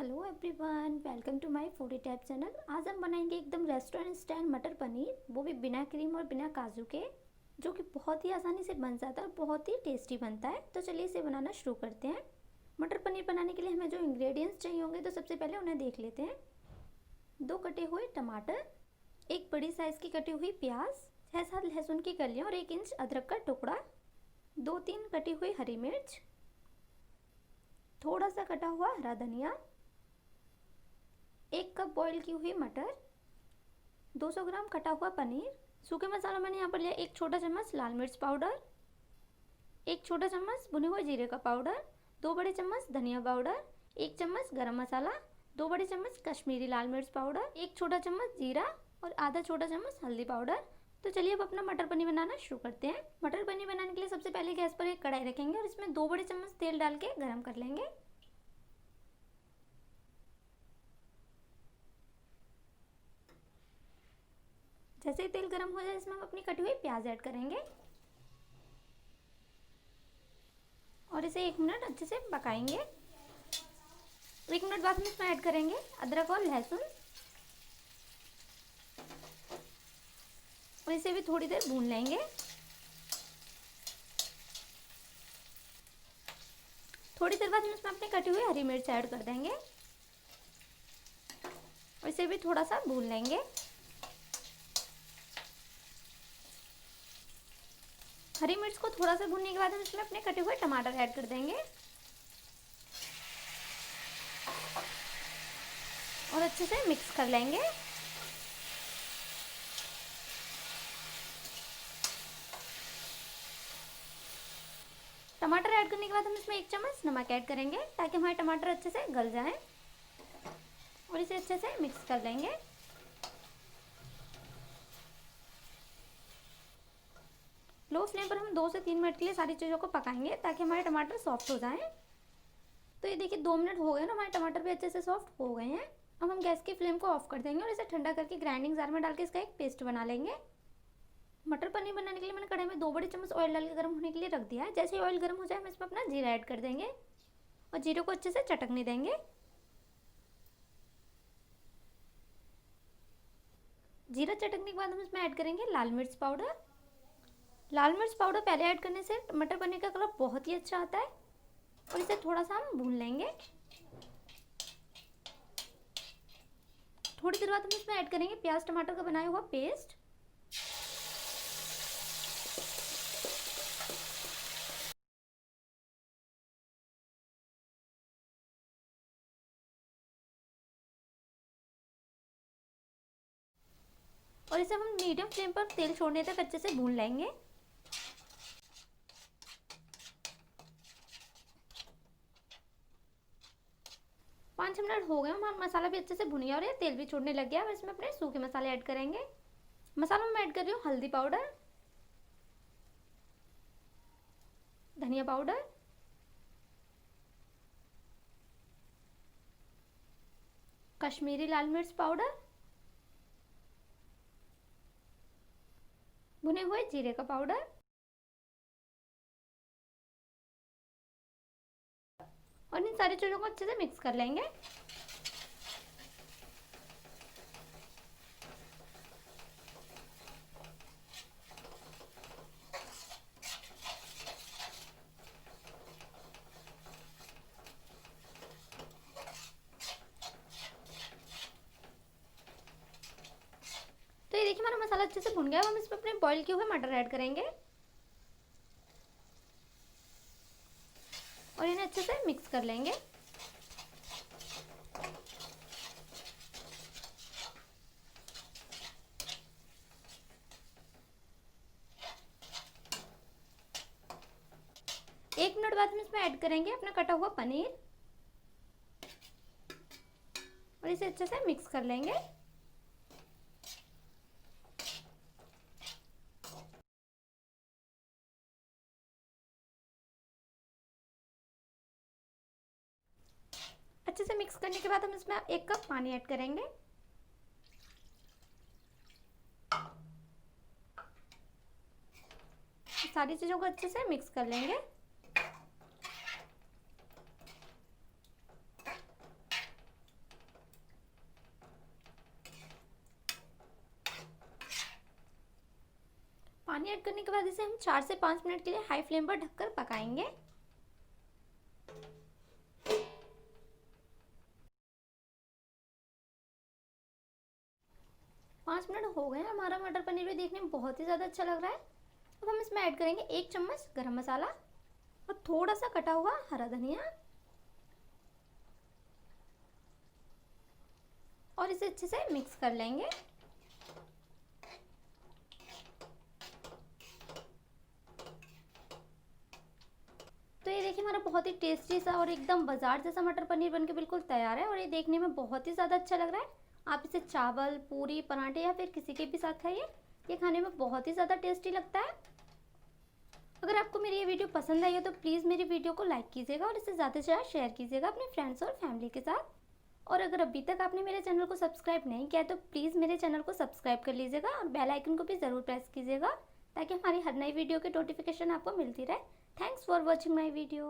Hello everyone, welcome to my foodie type channel. आज हम बनाएंगे एकदम रेस्टोरेंट स्टाइल मटर पनीर, वो भी बिना क्रीम और बिना काजू के, जो कि बहुत ही आसानी से बन जाता है और बहुत ही टेस्टी बनता है। तो चलिए इसे बनाना शुरू करते हैं। मटर पनीर बनाने के लिए हमें जो इंग्रेडिएंट्स चाहिए होंगे तो सबसे पहले उन्हें देख लेते हैं। 2 कटे हुए टमाटर, 1 बड़ी साइज़ की कटी हुई प्याज, 6-7 लहसुन की कलियाँ और 1 इंच अदरक का टुकड़ा, 2-3 कटी हुई हरी मिर्च, थोड़ा सा कटा हुआ हरा धनिया, 1 कप बॉईल की हुई मटर, 200 ग्राम कटा हुआ पनीर। सूखे मसाला मैंने यहाँ पर लिया 1 छोटा चम्मच लाल मिर्च पाउडर, 1 छोटा चम्मच भुने हुए जीरे का पाउडर, 2 बड़े चम्मच धनिया पाउडर, 1 चम्मच गरम मसाला, 2 बड़े चम्मच कश्मीरी लाल मिर्च पाउडर, 1 छोटा चम्मच जीरा और आधा छोटा चम्मच हल्दी पाउडर। तो चलिए अब अपना मटर पनीर बनाना शुरू करते हैं। मटर पनीर बनाने के लिए सबसे पहले गैस पर एक कढ़ाई रखेंगे और इसमें 2 बड़े चम्मच तेल डाल के गर्म कर लेंगे। जैसे ही तेल गर्म हो जाए इसमें हम अपनी कटी हुई प्याज ऐड करेंगे और इसे 1 मिनट अच्छे से पकाएंगे। 1 मिनट बाद हम इसमें ऐड करेंगे अदरक और लहसुन और इसे भी थोड़ी देर भून लेंगे। थोड़ी देर बाद हम इसमें अपनी कटी हुई हरी मिर्च ऐड कर देंगे और इसे भी थोड़ा सा भून लेंगे। हरी मिर्च को थोड़ा सा भूनने के बाद हम इसमें अपने कटे हुए टमाटर ऐड कर देंगे और अच्छे से मिक्स कर लेंगे। टमाटर ऐड करने के बाद हम इसमें 1 चम्मच नमक ऐड करेंगे ताकि हमारे टमाटर अच्छे से गल जाएं और इसे अच्छे से मिक्स कर लेंगे। लो फ्लेम पर हम 2 से 3 मिनट के लिए सारी चीज़ों को पकाएंगे ताकि हमारे टमाटर सॉफ्ट हो जाएं। तो ये देखिए 2 मिनट हो गए ना, हमारे टमाटर भी अच्छे से सॉफ्ट हो गए हैं। अब हम गैस की फ्लेम को ऑफ कर देंगे और इसे ठंडा करके ग्राइंडिंग जार में डाल के इसका एक पेस्ट बना लेंगे। मटर पनीर बनाने के लिए मैंने कढ़ाई में 2 बड़े चम्मच ऑयल डाल के गर्म होने के लिए रख दिया है। जैसे ही ऑयल गर्म हो जाए हम इसमें अपना जीरा ऐड कर देंगे और जीरे को अच्छे से चटकने देंगे। जीरा चटकने के बाद हम इसमें ऐड करेंगे लाल मिर्च पाउडर। लाल मिर्च पाउडर पहले ऐड करने से मटर पनीर का कलर बहुत ही अच्छा आता है और इसे थोड़ा सा हम भून लेंगे। थोड़ी देर बाद हम इसमें ऐड करेंगे प्याज टमाटर का बनाया हुआ पेस्ट और इसे हम मीडियम फ्लेम पर तेल छोड़ने तक अच्छे से भून लेंगे। पाँच मिनट हो गए, हमारा मसाला भी अच्छे से भुन गया और ये तेल भी छोड़ने लग गया। अब इसमें अपने सूखे मसाले ऐड करेंगे। मसालों में ऐड कर रही हूँ हल्दी पाउडर, धनिया पाउडर, कश्मीरी लाल मिर्च पाउडर, भुने हुए जीरे का पाउडर और इन सारी चीज़ों को अच्छे से मिक्स कर लेंगे। तो ये देखिए हमारा मसाला अच्छे से भुन गया। अब हम इसमें अपने बॉईल किए हुए मटर ऐड करेंगे और इन्हें अच्छे से मिक्स कर लेंगे। एक मिनट बाद हम इसमें ऐड करेंगे अपना कटा हुआ पनीर और इसे अच्छे से मिक्स कर लेंगे। अच्छे से मिक्स करने के बाद हम इसमें 1 कप पानी ऐड करेंगे। सारी चीज़ों को अच्छे से मिक्स कर लेंगे। पानी ऐड करने के बाद इसे हम 4 से 5 मिनट के लिए हाई फ्लेम पर ढककर पकाएंगे। 5 मिनट हो गए। हमारा मटर पनीर भी देखने में बहुत ही ज़्यादा अच्छा लग रहा है। अब हम इसमें ऐड करेंगे 1 चम्मच गरम मसाला और थोड़ा सा कटा हुआ हरा धनिया और इसे अच्छे से मिक्स कर लेंगे। तो ये देखिए हमारा बहुत ही टेस्टी सा और एकदम बाजार जैसा मटर पनीर बनके बिल्कुल तैयार है और ये देखने में बहुत ही ज़्यादा अच्छा लग रहा है। आप इसे चावल, पूरी, पराठे या फिर किसी के भी साथ खाइए, ये खाने में बहुत ही ज़्यादा टेस्टी लगता है। अगर आपको मेरी ये वीडियो पसंद आई हो तो प्लीज़ मेरी वीडियो को लाइक कीजिएगा और इसे ज़्यादा से ज़्यादा शेयर कीजिएगा अपने फ्रेंड्स और फैमिली के साथ। और अगर अभी तक आपने मेरे चैनल को सब्सक्राइब नहीं किया तो प्लीज़ मेरे चैनल को सब्सक्राइब कर लीजिएगा और बेल आइकन को भी ज़रूर प्रेस कीजिएगा ताकि हमारी हर नई वीडियो की नोटिफिकेशन आपको मिलती रहे। Thanks for watching my video.